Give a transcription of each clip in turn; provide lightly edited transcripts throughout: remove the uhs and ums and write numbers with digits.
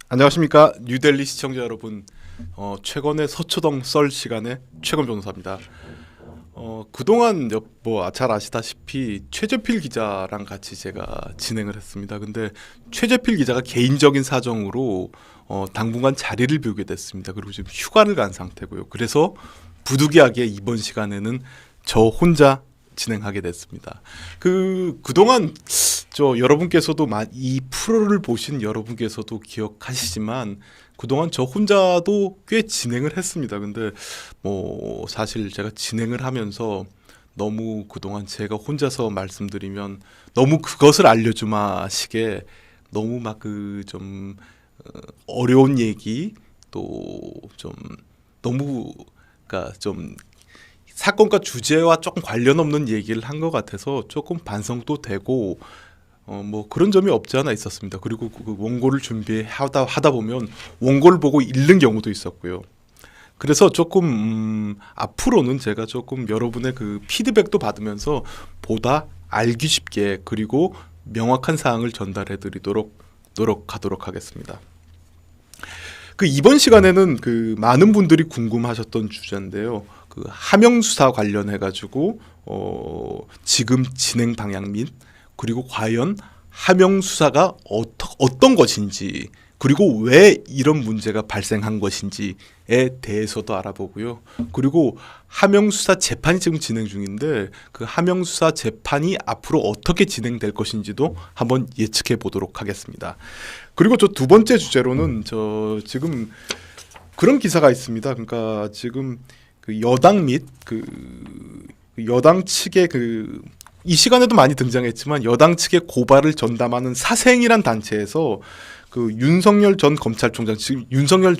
안녕하십니까 뉴델리 시청자 여러분. 최근의 서초동 썰 시간에 최근 변호사입니다. 그동안 잘 아시다시피 최재필 기자랑 같이 제가 진행을 했습니다. 근데 최재필 기자가 개인적인 사정으로 당분간 자리를 비우게 됐습니다. 그리고 지금 휴가를 간 상태고요. 그래서 부득이하게 이번 시간에는 저 혼자 진행하게 됐습니다. 그동안 여러분께서도 이 프로를 보신 여러분께서도 기억하시지만 그동안 저 혼자도 꽤 진행을 했습니다. 근데 사실 제가 진행을 하면서 너무 그동안 제가 혼자서 말씀드리면 너무 그것을 알려주마 식의 너무 좀 어려운 얘기 또 좀 너무 그러니까 좀 사건과 주제와 조금 관련 없는 얘기를 한 것 같아서 조금 반성도 되고 그런 점이 없지 않아 있었습니다. 그리고 그 원고를 준비하다 보면 원고를 보고 읽는 경우도 있었고요. 그래서 조금 앞으로는 제가 조금 여러분의 그 피드백도 받으면서 보다 알기 쉽게 그리고 명확한 사항을 전달해 드리도록 노력하도록 하겠습니다. 이번 시간에는 많은 분들이 궁금하셨던 주제인데요. 하명 수사 관련해 가지고 지금 진행 방향 및 그리고 과연 하명 수사가 어떤 것인지 그리고 왜 이런 문제가 발생한 것인지에 대해서도 알아보고요. 그리고 하명 수사 재판이 지금 진행 중인데 그 하명 수사 재판이 앞으로 어떻게 진행될 것인지도 한번 예측해 보도록 하겠습니다. 그리고 저 두 번째 주제로는 지금 그런 기사가 있습니다. 그러니까 지금 여당 및 여당 측의 이 시간에도 많이 등장했지만 여당 측의 고발을 전담하는 사생이란 단체에서 윤석열 전 검찰총장 지금 윤석열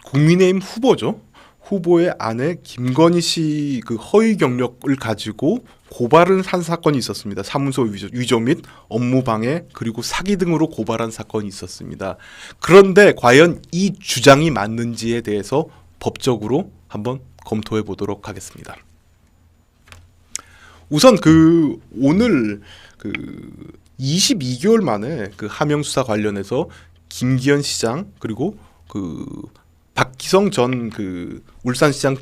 국민의힘 후보죠. 후보의 아내 김건희 씨 허위 경력을 가지고 고발을 한 사건이 있었습니다. 사문서 위조 및 업무방해 그리고 사기 등으로 고발한 사건이 있었습니다. 그런데 과연 이 주장이 맞는지에 대해서 법적으로 한번 검토해 보도록 하겠습니다. 우선 오늘 22개월 만에 하명 수사 관련해서 김기현 시장 그리고 박기성 전 울산시장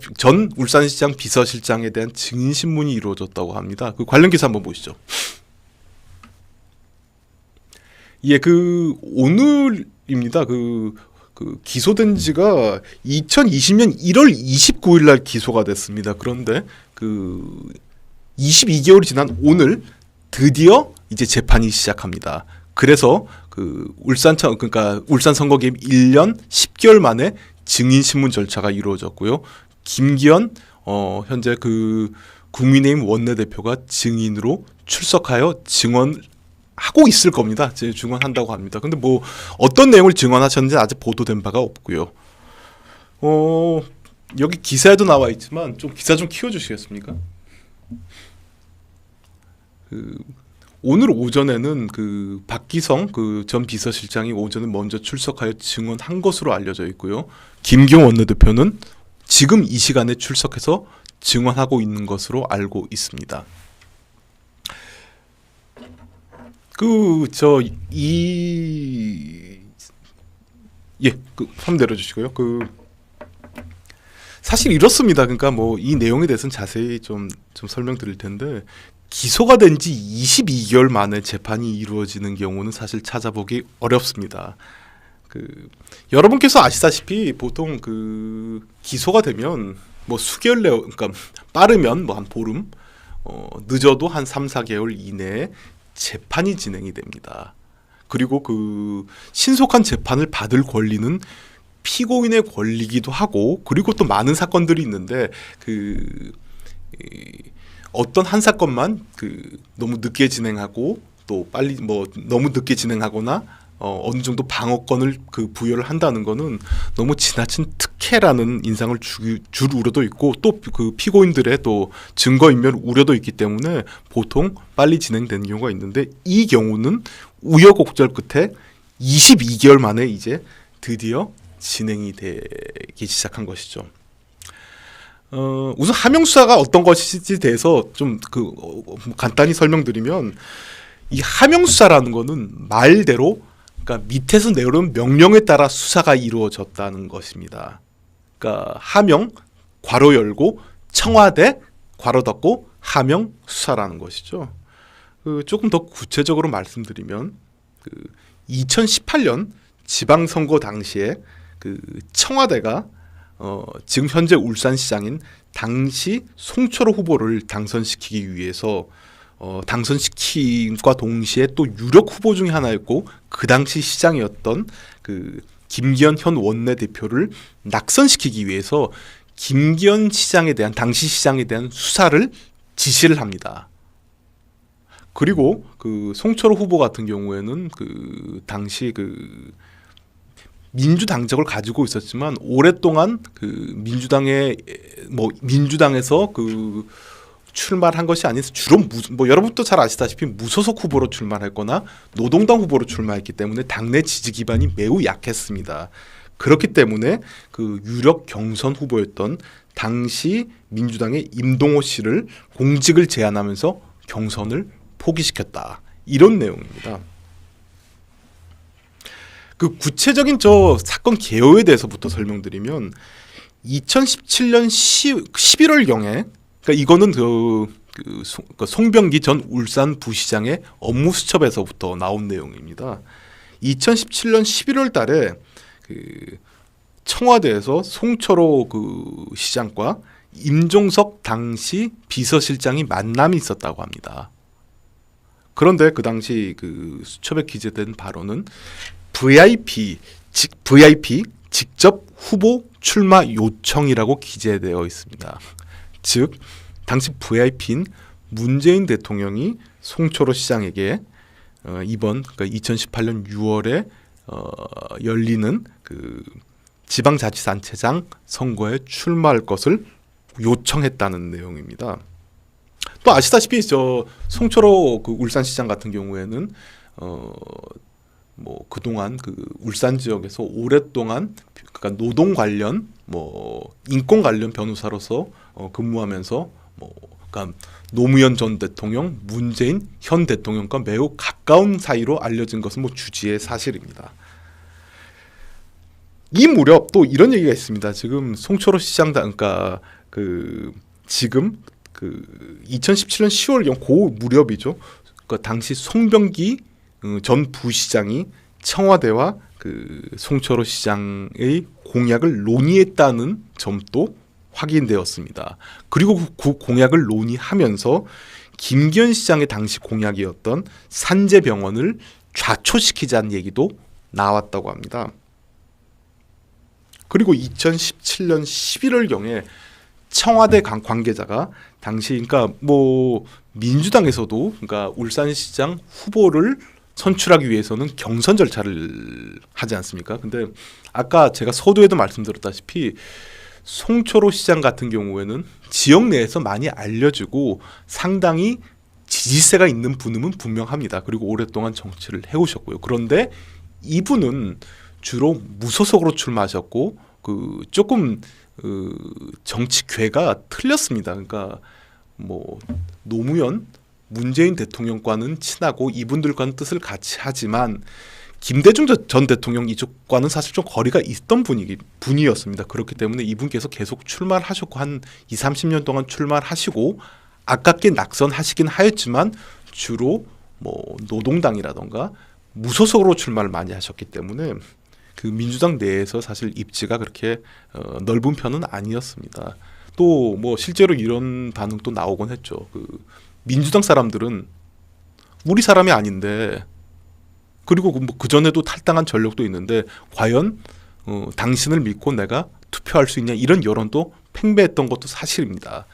비서실장에 대한 증인 신문이 이루어졌다고 합니다. 관련 기사 한번 보시죠. 예, 오늘입니다. 기소된 지가 2020년 1월 29일 날 기소가 됐습니다. 그런데 22개월이 지난 오늘 드디어 이제 재판이 시작합니다. 그래서 울산 선거개입 1년 10개월 만에 증인 신문 절차가 이루어졌고요. 김기현 현재 국민의힘 원내대표가 증인으로 출석하여 증언하고 있을 겁니다. 증언한다고 합니다. 근데 어떤 내용을 증언하셨는지 아직 보도된 바가 없고요. 여기 기사에도 나와 있지만 기사 좀 키워주시겠습니까? 오늘 오전에는 박기성 전 비서실장이 오전에 먼저 출석하여 증언한 것으로 알려져 있고요. 김기현 원내대표는 지금 이 시간에 출석해서 증언하고 있는 것으로 알고 있습니다. 한번 내려주시고요. 사실 이렇습니다. 그러니까 이 내용에 대해서는 자세히 좀 설명드릴 텐데 기소가 된 지 22개월 만에 재판이 이루어지는 경우는 사실 찾아보기 어렵습니다. 여러분께서 아시다시피 보통 기소가 되면 수개월 내에 그러니까 빠르면 한 보름 늦어도 한 3, 4개월 이내에 재판이 진행이 됩니다. 그리고 신속한 재판을 받을 권리는 피고인의 권리기도 하고 그리고 또 많은 사건들이 있는데 어떤 한 사건만 너무 늦게 진행하고 또 빨리 너무 늦게 진행하거나 어느 정도 방어권을 부여를 한다는 거는 너무 지나친 특혜라는 인상을 줄 우려도 있고 또 피고인들의 또 증거인멸 우려도 있기 때문에 보통 빨리 진행되는 경우가 있는데 이 경우는 우여곡절 끝에 22개월 만에 이제 드디어 진행이 되기 시작한 것이죠. 우선 하명 수사가 어떤 것인지에 대해서 좀 간단히 설명드리면 이 하명 수사라는 거는 말대로 그러니까 밑에서 내려온 명령에 따라 수사가 이루어졌다는 것입니다. 그러니까 하명 괄호 열고 청와대 괄호 닫고 하명 수사라는 것이죠. 조금 더 구체적으로 말씀드리면 2018년 지방선거 당시에 청와대가 지금 현재 울산시장인 당시 송철호 후보를 당선시키기 위해서 당선시킴과 동시에 또 유력 후보 중에 하나였고 그 당시 시장이었던 김기현 현 원내대표를 낙선시키기 위해서 김기현 시장에 대한 당시 시장에 대한 수사를 지시를 합니다. 그리고 송철호 후보 같은 경우에는 당시 민주당적을 가지고 있었지만 오랫동안 민주당에서 출마를 한 것이 아니라 주로 여러분도 잘 아시다시피 무소속 후보로 출마했거나 노동당 후보로 출마했기 때문에 당내 지지 기반이 매우 약했습니다. 그렇기 때문에 유력 경선 후보였던 당시 민주당의 임동호 씨를 공직을 제안하면서 경선을 포기시켰다. 이런 내용입니다. 구체적인 사건 개요에 대해서부터 설명드리면 2017년 11월경에 그러니까 이거는 송병기 전 울산 부시장의 업무 수첩에서부터 나온 내용입니다. 2017년 11월 달에 청와대에서 송철호 시장과 임종석 당시 비서실장이 만남이 있었다고 합니다. 그런데 그 당시 수첩에 기재된 발언은 VIP 직접 후보 출마 요청이라고 기재되어 있습니다. 즉 당시 VIP인 문재인 대통령이 송철호 시장에게 이번 2018년 6월에 열리는 지방자치단체장 선거에 출마할 것을 요청했다는 내용입니다. 또 아시다시피 송철호 울산시장 같은 경우에는 그동안 울산 지역에서 오랫동안 그러니까 노동 관련 인권 관련 변호사로서 근무하면서 그러니까 노무현 전 대통령, 문재인 현 대통령과 매우 가까운 사이로 알려진 것은 주지의 사실입니다. 이 무렵 또 이런 얘기가 있습니다. 지금 송철호 시장 그러니까 지금 2017년 10월경 그 무렵이죠. 당시 송병기 전 부시장이 청와대와 송철호 시장의 공약을 논의했다는 점도 확인되었습니다. 그리고 그 공약을 논의하면서 김기현 시장의 당시 공약이었던 산재병원을 좌초시키자는 얘기도 나왔다고 합니다. 그리고 2017년 11월경에 청와대 관계자가 당시 그러니까 민주당에서도 그러니까 울산시장 후보를 선출하기 위해서는 경선 절차를 하지 않습니까? 근데 아까 제가 서두에도 말씀드렸다시피 송철호 시장 같은 경우에는 지역 내에서 많이 알려지고 상당히 지지세가 있는 분은 분명합니다. 그리고 오랫동안 정치를 해오셨고요. 그런데 이분은 주로 무소속으로 출마하셨고 조금 정치궤가 틀렸습니다. 그러니까 노무현, 문재인 대통령과는 친하고 이분들과는 뜻을 같이 하지만 김대중 전 대통령 이쪽과는 사실 좀 거리가 있던 분이었습니다. 그렇기 때문에 이분께서 계속 출마를 하셨고 한 20-30년 동안 출마를 하시고 아깝게 낙선하시긴 하였지만 주로 노동당이라던가 무소속으로 출마를 많이 하셨기 때문에 민주당 내에서 사실 입지가 그렇게 넓은 편은 아니었습니다. 또 실제로 이런 반응도 나오곤 했죠. 민주당 사람들은 우리 사람이 아닌데 그리고 그전에도 탈당한 전력도 있는데 과연 당신을 믿고 내가 투표할 수 있냐 이런 여론도 팽배했던 것도 사실입니다.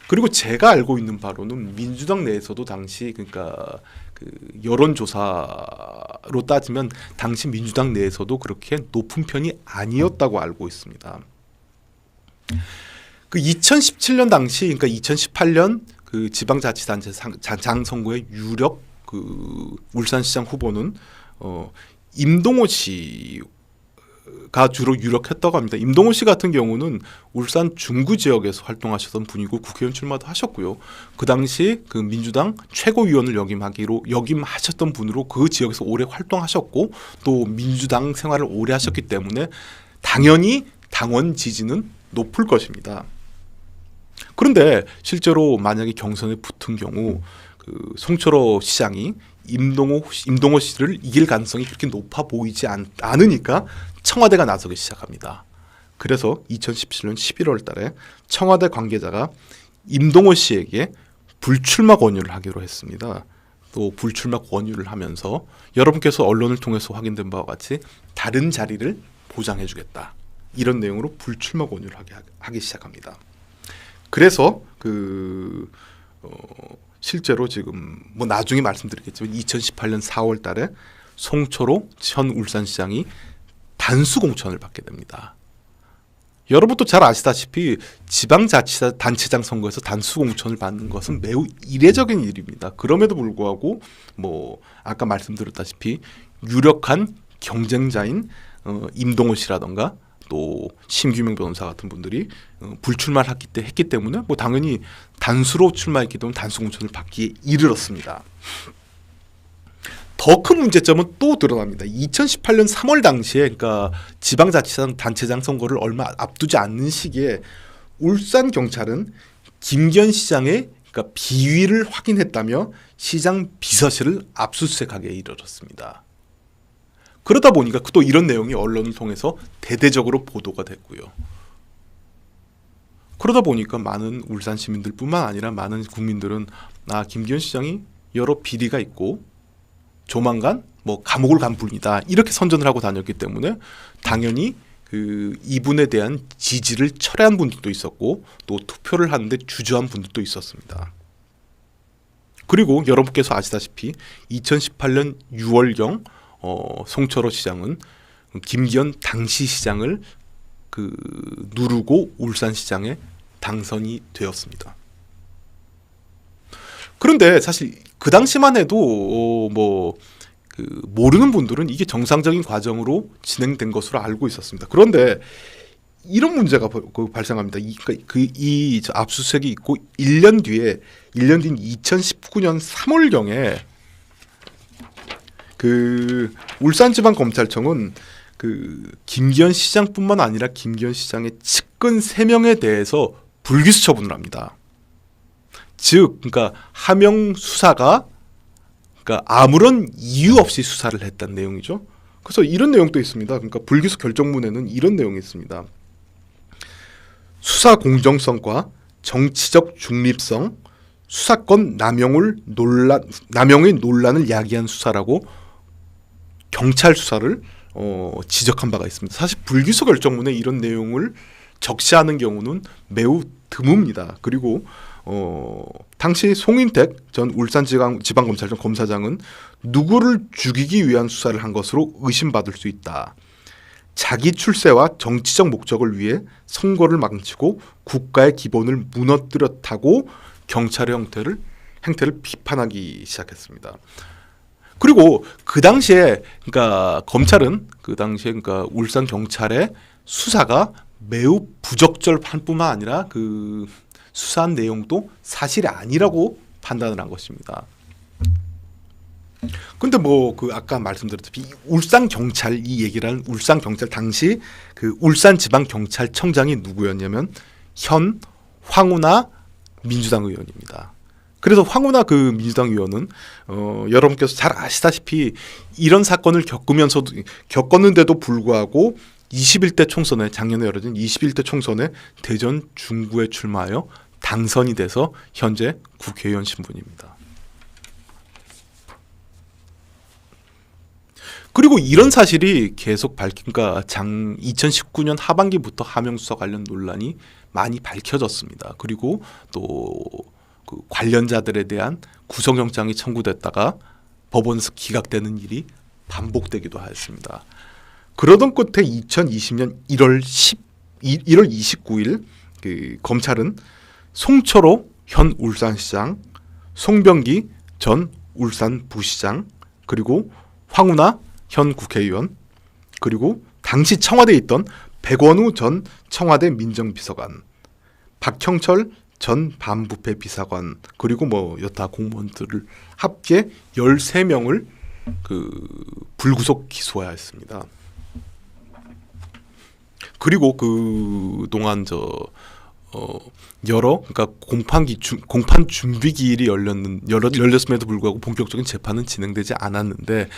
그리고 제가 알고 있는 바로는 민주당 내에서도 당시 그러니까 여론조사로 따지면 당시 민주당 내에서도 그렇게 높은 편이 아니었다고 알고 있습니다. 2017년 당시 그러니까 2018년 지방자치단체장 선거의 유력 울산시장 후보는 임동호 씨가 가 주로 유력했다고 합니다. 임동호 씨 같은 경우는 울산 중구 지역에서 활동하셨던 분이고 국회의원 출마도 하셨고요. 그 당시 그 민주당 최고위원을 역임하셨던 분으로 그 지역에서 오래 활동하셨고 또 민주당 생활을 오래 하셨기 때문에 당연히 당원 지지는 높을 것입니다. 그런데 실제로 만약에 경선에 붙은 경우 그 송철호 시장이 임동호 씨를 이길 가능성이 그렇게 높아 보이지 않으니까 청와대가 나서기 시작합니다. 그래서 2017년 11월 달에 청와대 관계자가 임동호 씨에게 불출마 권유를 하기로 했습니다. 또 불출마 권유를 하면서 여러분께서 언론을 통해서 확인된 바와 같이 다른 자리를 보장해 주겠다. 이런 내용으로 불출마 권유를 하기 시작합니다. 그래서 실제로 지금 뭐 나중에 말씀드리겠지만 2018년 4월 달에 송철호 현 울산시장이 단수 공천을 받게 됩니다. 여러분도 잘 아시다시피 지방자치단체장 선거에서 단수 공천을 받는 것은 매우 이례적인 일입니다. 그럼에도 불구하고 뭐 아까 말씀드렸다시피 유력한 경쟁자인 임동호 씨라던가 또 심규명 변호사 같은 분들이 불출마를 했기 때문에 뭐 당연히 단수로 출마했기 때문에 단수 공천을 받기에 이르렀습니다. 더 큰 문제점은 또 드러납니다. 2018년 3월 당시에 그러니까 지방자치단체장 선거를 얼마 앞두지 않는 시기에 울산 경찰은 김기현 시장의 그러니까 비위를 확인했다며 시장 비서실을 압수수색하게 이르렀습니다. 그러다 보니까 또 이런 내용이 언론을 통해서 대대적으로 보도가 됐고요. 그러다 보니까 많은 울산 시민들뿐만 아니라 많은 국민들은 김기현 시장이 여러 비리가 있고 조만간 뭐 감옥을 간 분이다 이렇게 선전을 하고 다녔기 때문에 당연히 이분에 대한 지지를 철회한 분들도 있었고 또 투표를 하는데 주저한 분들도 있었습니다. 그리고 여러분께서 아시다시피 2018년 6월경 송철호 시장은 김기현 당시 시장을 누르고 울산시장에 당선이 되었습니다. 그런데 사실 그 당시만 해도 모르는 분들은 이게 정상적인 과정으로 진행된 것으로 알고 있었습니다. 그런데 이런 문제가 발생합니다. 이 압수수색이 있고 1년 뒤인 2019년 3월경에 울산지방검찰청은 김기현 시장뿐만 아니라 김기현 시장의 측근 3명에 대해서 불기소 처분을 합니다. 즉, 그러니까 하명 수사가 아무런 이유 없이 수사를 했다는 내용이죠. 그래서 이런 내용도 있습니다. 그러니까 불기소 결정문에는 이런 내용이 있습니다. 수사 공정성과 정치적 중립성, 수사권 남용의 논란을 야기한 수사라고 경찰 수사를 지적한 바가 있습니다. 사실 불기소 결정문에 이런 내용을 적시하는 경우는 매우 드뭅니다. 그리고 당시 송인택 전 울산지방검찰청 검사장은 누구를 죽이기 위한 수사를 한 것으로 의심받을 수 있다. 자기 출세와 정치적 목적을 위해 선거를 망치고 국가의 기본을 무너뜨렸다고 경찰의 행태를 비판하기 시작했습니다. 그리고 그 당시에 검찰은 울산 경찰의 수사가 매우 부적절한 뿐만 아니라 수사한 내용도 사실이 아니라고 판단을 한 것입니다. 근데 아까 말씀드렸듯이 울산 경찰 이 얘기를 하는 울산 경찰 당시 울산 지방 경찰청장이 누구였냐면 현 황운하 민주당 의원입니다. 그래서 황운하 민주당 의원은 여러분께서 잘 아시다시피 이런 사건을 겪었는데도 불구하고 21대 총선에 작년에 열어진 21대 총선에 대전 중구에 출마하여 당선이 돼서 현재 국회의원 신분입니다. 그리고 이런 사실이 계속 2019년 하반기부터 하명 수사 관련 논란이 많이 밝혀졌습니다. 그리고 또 관련자들에 대한 구속영장이 청구됐다가 법원에서 기각되는 일이 반복되기도 하였습니다. 그러던 끝에 2020년 1월 29일 검찰은 송철호 현 울산시장, 송병기 전 울산부시장, 그리고 황운하 현 국회의원, 그리고 당시 청와대에 있던 백원우 전 청와대 민정비서관, 박형철 전 반부패 비서관, 그리고 뭐 여타 공무원들을 합계 13명을 그 불구속 기소하였습니다. 그리고 그 동안 여러 그러니까 공판 준비 기일이 열렸음에도 불구하고 본격적인 재판은 진행되지 않았는데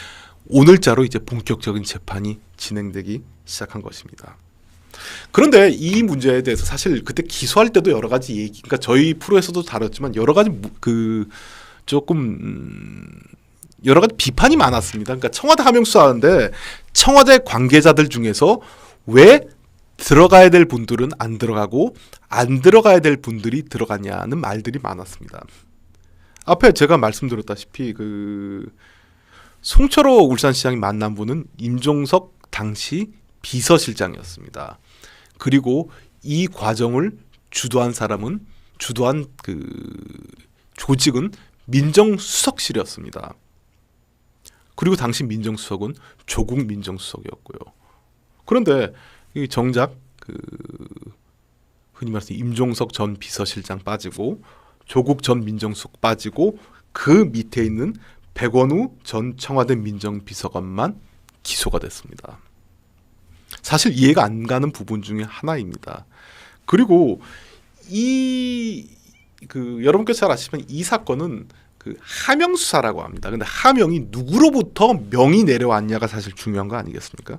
오늘자로 이제 본격적인 재판이 진행되기 시작한 것입니다. 그런데 이 문제에 대해서 사실 그때 기소할 때도 여러 가지 그러니까 저희 프로에서도 다뤘지만 여러 가지 여러 가지 비판이 많았습니다. 그러니까 청와대 하명 수사하는데 청와대 관계자들 중에서 왜 들어가야 될 분들은 안 들어가고 안 들어가야 될 분들이 들어가냐는 말들이 많았습니다. 앞에 제가 말씀드렸다시피 송철호 울산시장이 만난 분은 임종석 당시 비서실장이었습니다. 그리고 이 과정을 주도한 조직은 민정수석실이었습니다. 그리고 당시 민정수석은 조국 민정수석이었고요. 그런데 정작 흔히 말해서 임종석 전 비서실장 빠지고 조국 전 민정수석 빠지고 그 밑에 있는 백원우 전 청와대 민정비서관만 기소가 됐습니다. 사실 이해가 안 가는 부분 중에 하나입니다. 그리고 여러분께서 잘 아시지만 이 사건은 하명 수사라고 합니다. 근데 하명이 누구로부터 명이 내려왔냐가 사실 중요한 거 아니겠습니까?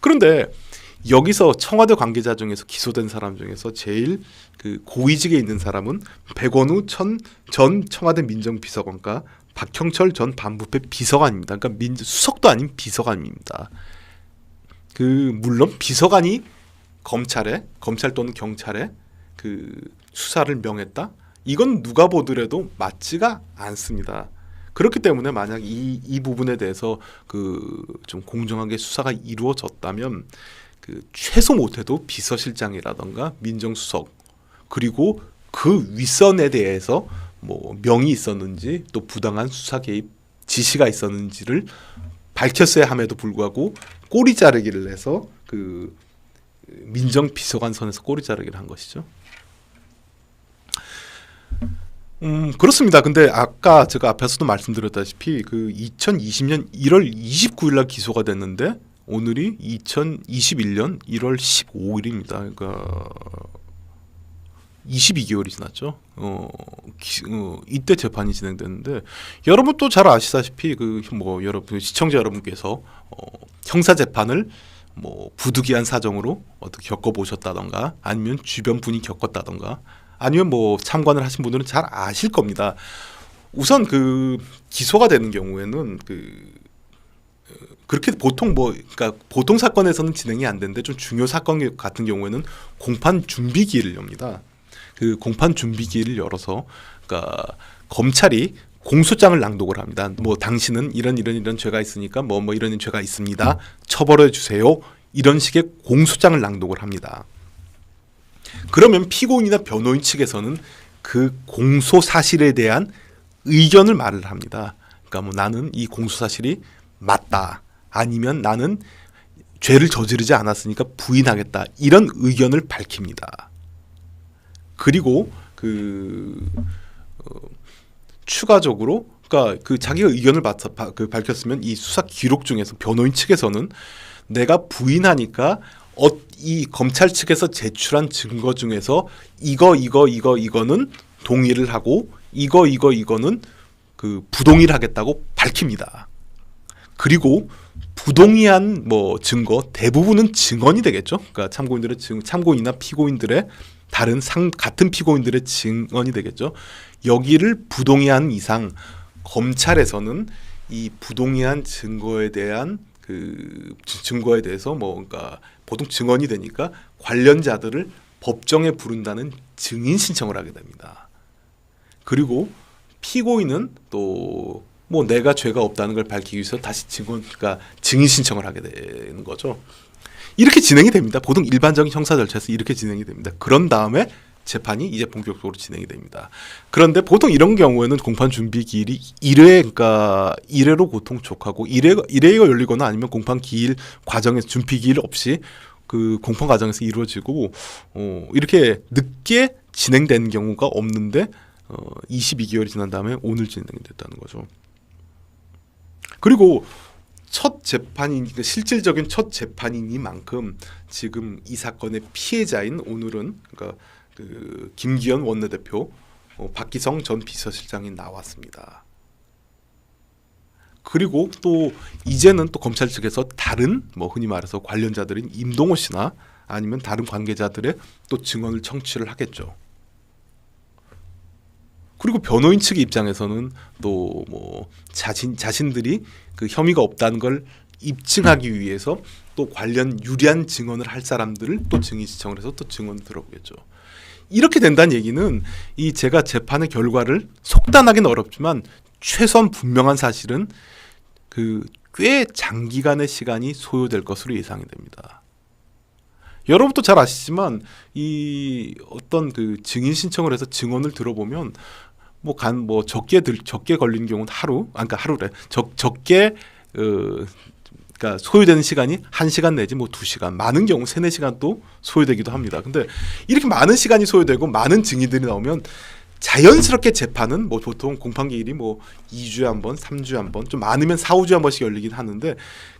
그런데 여기서 청와대 관계자 중에서 기소된 사람 중에서 제일 고위직에 있는 사람은 백원우 전 청와대 민정비서관과 박형철 전 반부패 비서관입니다. 그러니까 수석도 아닌 비서관입니다. 물론 비서관이 검찰 또는 경찰에 수사를 명했다? 이건 누가 보더라도 맞지가 않습니다. 그렇기 때문에 만약 이 부분에 대해서 좀 공정하게 수사가 이루어졌다면 최소 못해도 비서실장이라던가 민정수석 그리고 그 윗선에 대해서 뭐 명이 있었는지 또 부당한 수사 개입 지시가 있었는지를 밝혔어야 함에도 불구하고 꼬리 자르기를 해서 민정비서관 선에서 꼬리 자르기를 한 것이죠. 그렇습니다. 근데 아까 제가 앞에서도 말씀드렸다시피 2020년 1월 29일 날 기소가 됐는데 오늘이 2021년 1월 15일입니다. 그러니까 22개월이 지났죠. 이때 재판이 진행됐는데 여러분 또 잘 아시다시피 여러분 시청자 여러분께서 형사 재판을 뭐 부득이한 사정으로 어떻게 겪어보셨다던가 아니면 주변 분이 겪었다던가 아니면 뭐 참관을 하신 분들은 잘 아실 겁니다. 우선 기소가 되는 경우에는 그렇게 그러니까 보통 사건에서는 진행이 안 되는데 좀 중요 사건 같은 경우에는 공판 준비 기일을 엽니다. 공판 준비 기일을 열어서 그러니까 검찰이 공소장을 낭독을 합니다. 뭐 당신은 이런 죄가 있으니까 뭐 이런 죄가 있습니다. 처벌해 주세요. 이런 식의 공소장을 낭독을 합니다. 그러면 피고인이나 변호인 측에서는 그 공소 사실에 대한 의견을 말을 합니다. 그러니까 뭐 나는 이 공소 사실이 맞다. 아니면 나는 죄를 저지르지 않았으니까 부인하겠다. 이런 의견을 밝힙니다. 그리고 추가적으로 그러니까 자기가 의견을 밝혔으면 이 수사 기록 중에서 변호인 측에서는 내가 부인하니까 이 검찰 측에서 제출한 증거 중에서 이거는 동의를 하고 이거는 부동의를 하겠다고 밝힙니다. 그리고 부동의한 증거 대부분은 증언이 되겠죠. 그러니까 참고인이나 피고인들의 같은 피고인들의 증언이 되겠죠. 여기를 부동의한 이상 검찰에서는 이 부동의한 증거에 대해서 그러니까 보통 증언이 되니까 관련자들을 법정에 부른다는 증인 신청을 하게 됩니다. 그리고 피고인은 또 내가 죄가 없다는 걸 밝히기 위해서 다시 그러니까 증인 신청을 하게 되는 거죠. 이렇게 진행이 됩니다. 보통 일반적인 형사 절차에서 이렇게 진행이 됩니다. 그런 다음에 재판이 이제 본격적으로 진행이 됩니다. 그런데 보통 이런 경우에는 공판 준비 기일이 1회, 그러니까 1회로 보통 족하고 1회가 열리거나 아니면 공판 기일 과정에서 준비 기일 없이 그 공판 과정에서 이루어지고 이렇게 늦게 진행된 경우가 없는데 22개월이 지난 다음에 오늘 진행이 됐다는 거죠. 그리고 첫 재판인, 그러니까 실질적인 첫 재판이니만큼 지금 이 사건의 피해자인 오늘은 그러니까 그 김기현 원내대표, 박기성 전 비서실장이 나왔습니다. 그리고 또 이제는 또 검찰 측에서 다른 뭐 흔히 말해서 관련자들인 임동호 씨나 아니면 다른 관계자들의 또 증언을 청취를 하겠죠. 그리고 변호인 측의 입장에서는 또 뭐 자신들이 그 혐의가 없다는 걸 입증하기 위해서 또 관련 유리한 증언을 할 사람들을 또 증인 신청을 해서 또 증언을 들어보겠죠. 이렇게 된다는 얘기는 이 제가 재판의 결과를 속단하기는 어렵지만 최소한 분명한 사실은 그 꽤 장기간의 시간이 소요될 것으로 예상이 됩니다. 여러분도 잘 아시지만 이 어떤 그 증인 신청을 해서 증언을 들어보면 뭐 적게 걸리는 경우는 하루, 그러니까 하루래 적게 그러니까 소요되는 시간이 1시간 내지 뭐 2시간, 많은 경우 3-4시간도 소요되기도 합니다. 근데 이렇게 많은 시간이 소요되고 많은 증인들이 나오면 자연스럽게 재판은 뭐 보통 공판기일이 뭐 2주에 한 번, 3주에 한 번, 좀 많으면 4-5주에 한 번씩 열리긴 하는데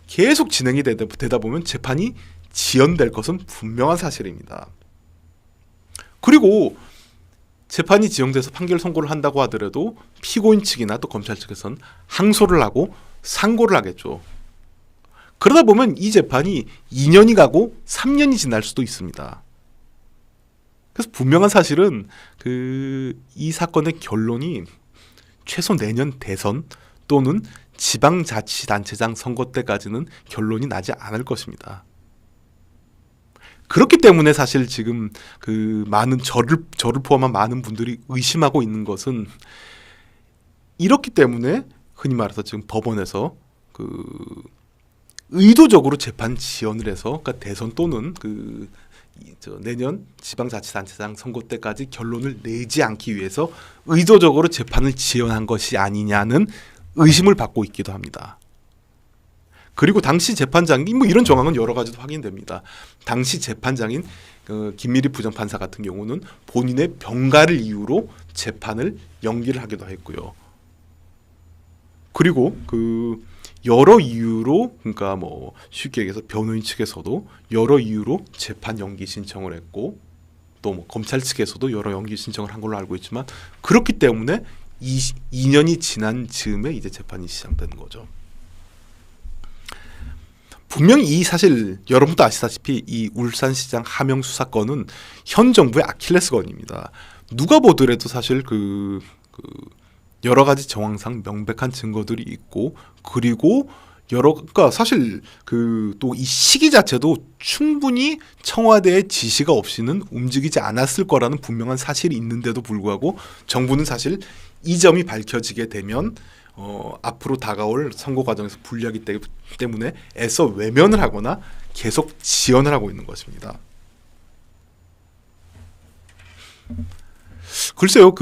계속 진행이 되다 보면 재판이 지연될 것은 분명한 사실입니다. 그리고 재판이 지연돼서 판결 선고를 한다고 하더라도 피고인 측이나 또 검찰 측에서는 항소를 하고 상고를 하겠죠. 그러다 보면 이 재판이 2년이 가고 3년이 지날 수도 있습니다. 그래서 분명한 사실은 이 사건의 결론이 최소 내년 대선 또는 지방자치단체장 선거 때까지는 결론이 나지 않을 것입니다. 그렇기 때문에 사실 지금 그 많은 저를 포함한 많은 분들이 의심하고 있는 것은 이렇기 때문에 흔히 말해서 지금 법원에서 그 의도적으로 재판 지연을 해서 그러니까 대선 또는 내년 지방자치단체장 선거 때까지 결론을 내지 않기 위해서 의도적으로 재판을 지연한 것이 아니냐는 의심을 받고 있기도 합니다. 그리고 당시 재판장이 뭐 이런 정황은 여러 가지도 확인됩니다. 당시 재판장인 김미리 부장판사 같은 경우는 본인의 병가를 이유로 재판을 연기를 하기도 했고요. 그리고 여러 이유로, 그러니까 뭐 쉽게 얘기해서 변호인 측에서도 여러 이유로 재판 연기 신청을 했고 또 뭐 검찰 측에서도 여러 연기 신청을 한 걸로 알고 있지만 그렇기 때문에 2년이 지난 즈음에 이제 재판이 시작되는 거죠. 분명히 사실 여러분도 아시다시피 이 울산시장 하명수 사건은 현 정부의 아킬레스건입니다. 누가 보더라도 사실 여러 가지 정황상 명백한 증거들이 있고 그리고 그러니까 사실 또 이 시기 자체도 충분히 청와대의 지시가 없이는 움직이지 않았을 거라는 분명한 사실이 있는데도 불구하고 정부는 사실 이 점이 밝혀지게 되면 앞으로 다가올 선거 과정에서 불리하기 때문에 애써 외면을 하거나 계속 지연을 하고 있는 것입니다. 글쎄요,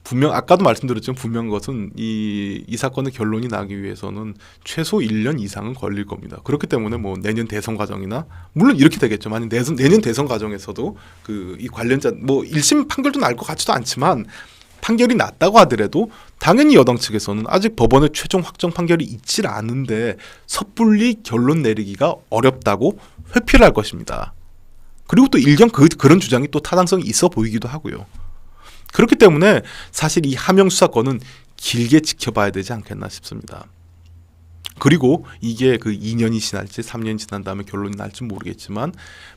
분명 아까도 말씀드렸지만 분명한 것은 이 사건의 결론이 나기 위해서는 최소 1년 이상은 걸릴 겁니다. 그렇기 때문에 뭐 내년 대선 과정이나 물론 이렇게 되겠죠. 만약 내년 대선 과정에서도 이 관련자 뭐 1심 판결도 날 것 같지도 않지만 판결이 났다고 하더라도 당연히 여당 측에서는 아직 법원의 최종 확정 판결이 있질 않은데 섣불리 결론 내리기가 어렵다고 회피를 할 것입니다. 그리고 또 일견 그런 주장이 또 타당성이 있어 보이기도 하고요. 그렇기 때문에 사실 이 하명수 사건은 길게 지켜봐야 되지 않겠나 싶습니다. 그리고 이게 2년이 지날지 3년이 지난 다음에 결론이 날지 모르겠지만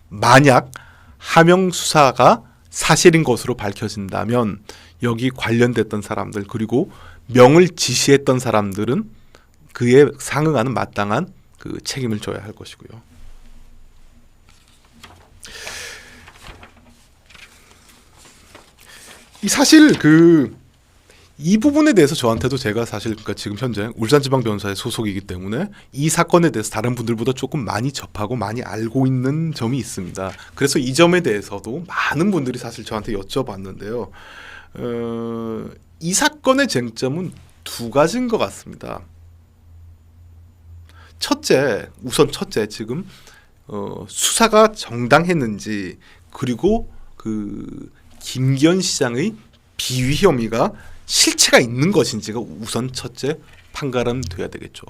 만약 하명수사가 사실인 것으로 밝혀진다면 여기 관련됐던 사람들 그리고 명을 지시했던 사람들은 그에 상응하는 마땅한 책임을 져야 할 것이고요. 이 사실 이 부분에 대해서 저한테도 제가 사실 그러니까 지금 현재 울산지방변호사의 소속이기 때문에 이 사건에 대해서 다른 분들보다 조금 많이 접하고 많이 알고 있는 점이 있습니다. 그래서 이 점에 대해서도 많은 분들이 사실 저한테 여쭤봤는데요. 이 사건의 쟁점은 두 가지인 것 같습니다. 우선 첫째, 지금 수사가 정당했는지, 그리고 그 김기현 시장의 비위 혐의가 실체가 있는 것인지가 우선 첫째 판가름 돼야 되겠죠.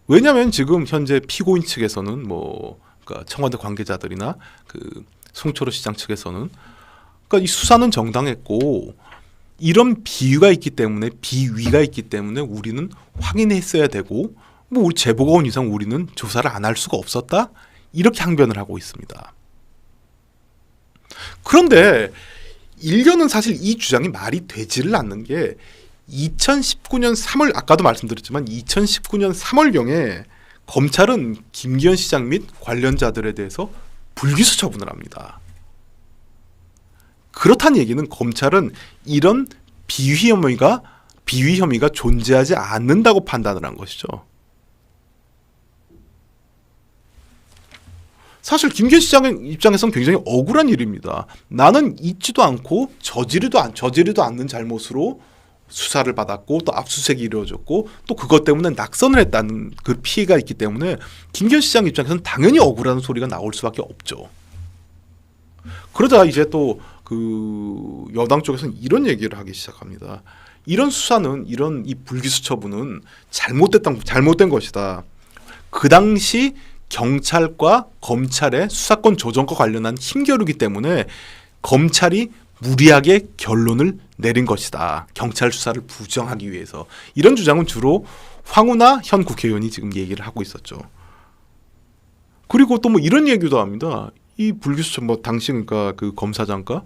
왜냐하면 지금 현재 피고인 측에서는 그러니까 청와대 관계자들이나 그 송철호 시장 측에서는 그러니까 이 수사는 정당했고 이런 비위가 있기 때문에 우리는 확인했어야 되고 우리 제보가 온 이상 우리는 조사를 안 할 수가 없었다, 이렇게 항변을 하고 있습니다. 그런데 일련은 사실 이 주장이 말이 되지를 않는 게 2019년 3월 아까도 말씀드렸지만 2019년 3월경에 검찰은 김기현 시장 및 관련자들에 대해서 불기소 처분을 합니다. 그렇다는 얘기는 검찰은 이런 비위 혐의가 존재하지 않는다고 판단을 한 것이죠. 사실 김기현 시장 입장에서는 굉장히 억울한 일입니다. 나는 잊지도 않고 저지르지도 않는 잘못으로 수사를 받았고 또 압수수색이 이루어졌고 또 그것 때문에 낙선을 했다는 그 피해가 있기 때문에 김기현 시장 입장에서는 당연히 억울한 소리가 나올 수밖에 없죠. 그러다 이제 또 그 여당 쪽에서는 이런 얘기를 하기 시작합니다. 이런 수사는 이런 이 불기소 처분은 잘못된 것이다. 그 당시 경찰과 검찰의 수사권 조정과 관련한 힘겨루기 때문에 검찰이 무리하게 결론을 내린 것이다. 경찰 수사를 부정하기 위해서. 이런 주장은 주로 황운하 현 국회의원이 지금 얘기를 하고 있었죠. 그리고 또 이런 얘기도 합니다. 이 불기소 당시 그러니까 그 검사장과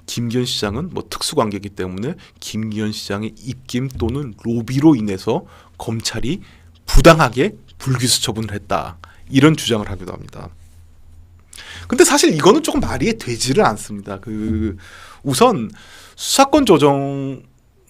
김기현 시장은 특수관계이기 때문에 김기현 시장의 입김 또는 로비로 인해서 검찰이 부당하게 불기소 처분을 했다. 이런 주장을 하기도 합니다. 근데 사실 이거는 조금 말이 되지를 않습니다. 우선 수사권 조정,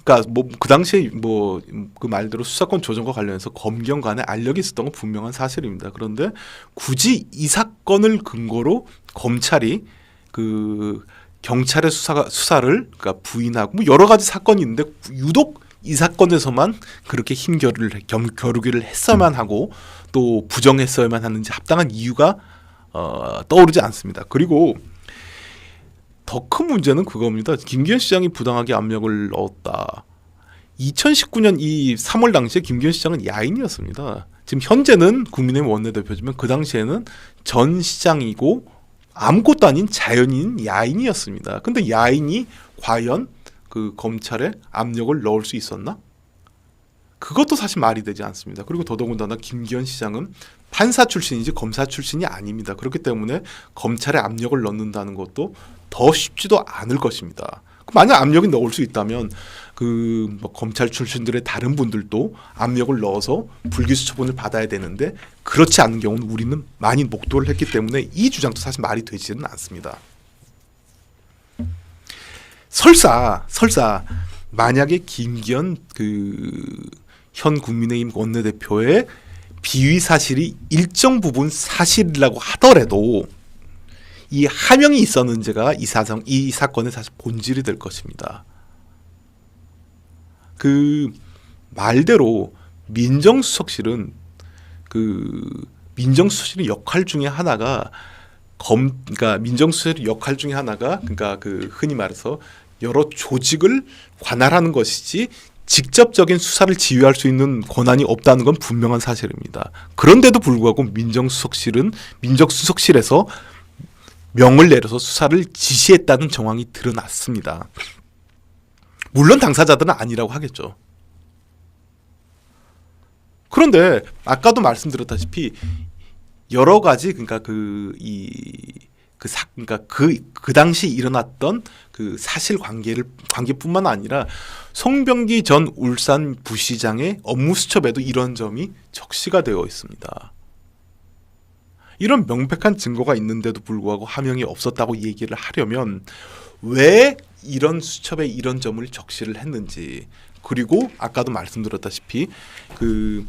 그러니까 그 당시에 그 말대로 수사권 조정과 관련해서 검경 간에 알력이 있었던 건 분명한 사실입니다. 그런데 굳이 이 사건을 근거로 검찰이 그 경찰의 수사를 그러니까 부인하고 여러 가지 사건이 있는데 유독 이 사건에서만 그렇게 겨루기를 했어야만 하고 또 부정했어야만 하는지 합당한 이유가 떠오르지 않습니다. 그리고 더 큰 문제는 그겁니다. 김기현 시장이 부당하게 압력을 넣었다. 2019년 이 3월 당시에 김기현 시장은 야인이었습니다. 지금 현재는 국민의힘 원내대표지만 그 당시에는 전 시장이고 아무것도 아닌 자연인 야인이었습니다. 근데 야인이 과연 그 검찰에 압력을 넣을 수 있었나? 그것도 사실 말이 되지 않습니다. 그리고 더더군다나 김기현 시장은 판사 출신이지 검사 출신이 아닙니다. 그렇기 때문에 검찰에 압력을 넣는다는 것도 더 쉽지도 않을 것입니다. 만약 압력이 넣을 수 있다면 검찰 출신들의 다른 분들도 압력을 넣어서 불기소 처분을 받아야 되는데 그렇지 않은 경우는 우리는 많이 목도를 했기 때문에 이 주장도 사실 말이 되지는 않습니다. 설사 만약에 김기현 현 국민의힘 원내대표의 비위 사실이 일정 부분 사실이라고 하더라도 이 하명이 있었는지가 이 사건의 사실 본질이 될 것입니다. 그 말대로 민정수석실은 민정수석실의 역할 중에 하나가 그러니까 흔히 말해서 여러 조직을 관할하는 것이지 직접적인 수사를 지휘할 수 있는 권한이 없다는 건 분명한 사실입니다. 그런데도 불구하고 민정수석실에서 명을 내려서 수사를 지시했다는 정황이 드러났습니다. 물론 당사자들은 아니라고 하겠죠. 그런데 아까도 말씀드렸다시피 여러 가지 그 당시 일어났던 그 사실 관계뿐만 아니라 송병기 전 울산 부시장의 업무 수첩에도 이런 점이 적시가 되어 있습니다. 이런 명백한 증거가 있는데도 불구하고 하명이 없었다고 얘기를 하려면 왜 이런 수첩에 이런 점을 적시를 했는지, 그리고 아까도 말씀드렸다시피 그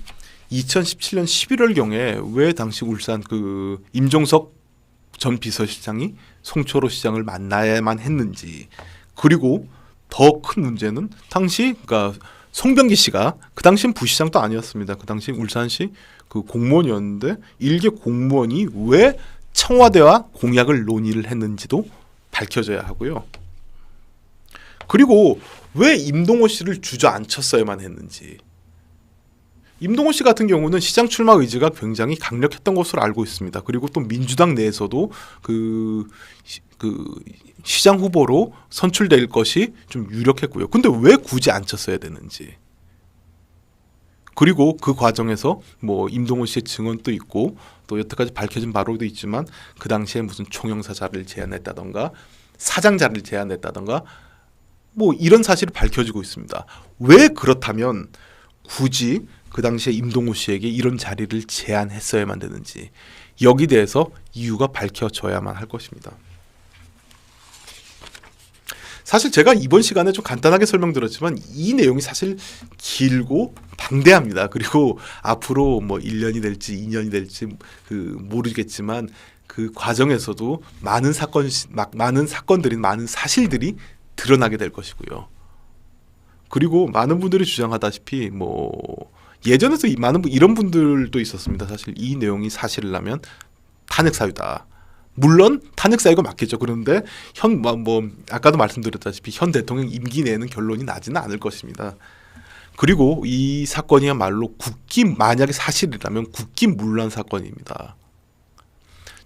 2017년 11월 경에 왜 당시 울산 그 임종석 전 비서실장이 송철호 시장을 만나야만 했는지, 그리고 더 큰 문제는 당시 그러니까 송병기 씨가 그 당시엔 부시장도 아니었습니다. 그 당시 울산시 그 공무원이었는데 일개 공무원이 왜 청와대와 공약을 논의를 했는지도 밝혀져야 하고요. 그리고 왜 임동호 씨를 주저앉혔어야만 했는지. 임동호 씨 같은 경우는 시장 출마 의지가 굉장히 강력했던 것으로 알고 있습니다. 그리고 또 민주당 내에서도 그 시장 후보로 선출될 것이 좀 유력했고요. 근데 왜 굳이 앉혔어야 되는지. 그리고 그 과정에서 뭐 임동호 씨의 증언도 있고 또 여태까지 밝혀진 바로도 있지만 그 당시에 무슨 총영사자를 제안했다던가 사장자를 제안했다던가 뭐 이런 사실이 밝혀지고 있습니다. 왜 그렇다면 굳이 그 당시에 임동호 씨에게 이런 자리를 제안했어야만 되는지, 여기 대해서 이유가 밝혀져야만 할 것입니다. 사실 제가 이번 시간에 좀 간단하게 설명드렸지만 이 내용이 사실 길고 방대합니다. 그리고 앞으로 뭐 1년이 될지 2년이 될지 모르겠지만 그 과정에서도 많은 사건들이 많은 사실들이 드러나게 될 것이고요. 그리고 많은 분들이 주장하다시피 뭐 예전에도 이런 분들도 있었습니다. 사실 이 내용이 사실이라면 탄핵 사유다. 물론 탄핵 사유가 맞겠죠. 그런데 아까도 말씀드렸다시피 현 대통령 임기 내에는 결론이 나지는 않을 것입니다. 그리고 이 사건이야말로 만약에 사실이라면 국기문란 사건입니다.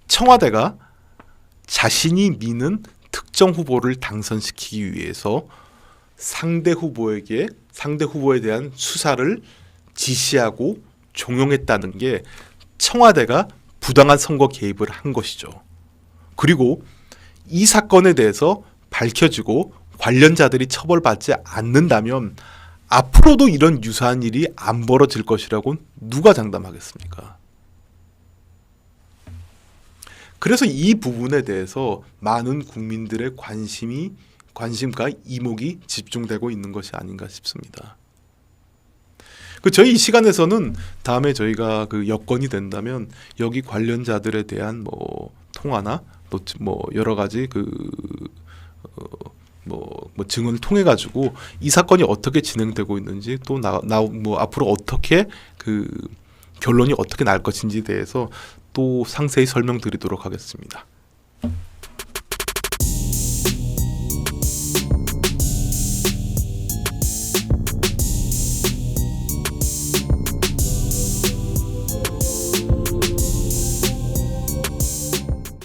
청와대가 자신이 미는 특정 후보를 당선시키기 위해서 상대 후보에 대한 수사를 지시하고 종용했다는 게 청와대가 부당한 선거 개입을 한 것이죠. 그리고 이 사건에 대해서 밝혀지고 관련자들이 처벌받지 않는다면 앞으로도 이런 유사한 일이 안 벌어질 것이라고 누가 장담하겠습니까? 그래서 이 부분에 대해서 많은 국민들의 관심과 이목이 집중되고 있는 것이 아닌가 싶습니다. 저희 이 시간에서는 다음에 저희가 그 여건이 된다면 여기 관련자들에 대한 뭐 통화나 또 뭐 여러 가지 증언을 통해 가지고 이 사건이 어떻게 진행되고 있는지 또 앞으로 어떻게 결론이 어떻게 날 것인지에 대해서 또 상세히 설명드리도록 하겠습니다.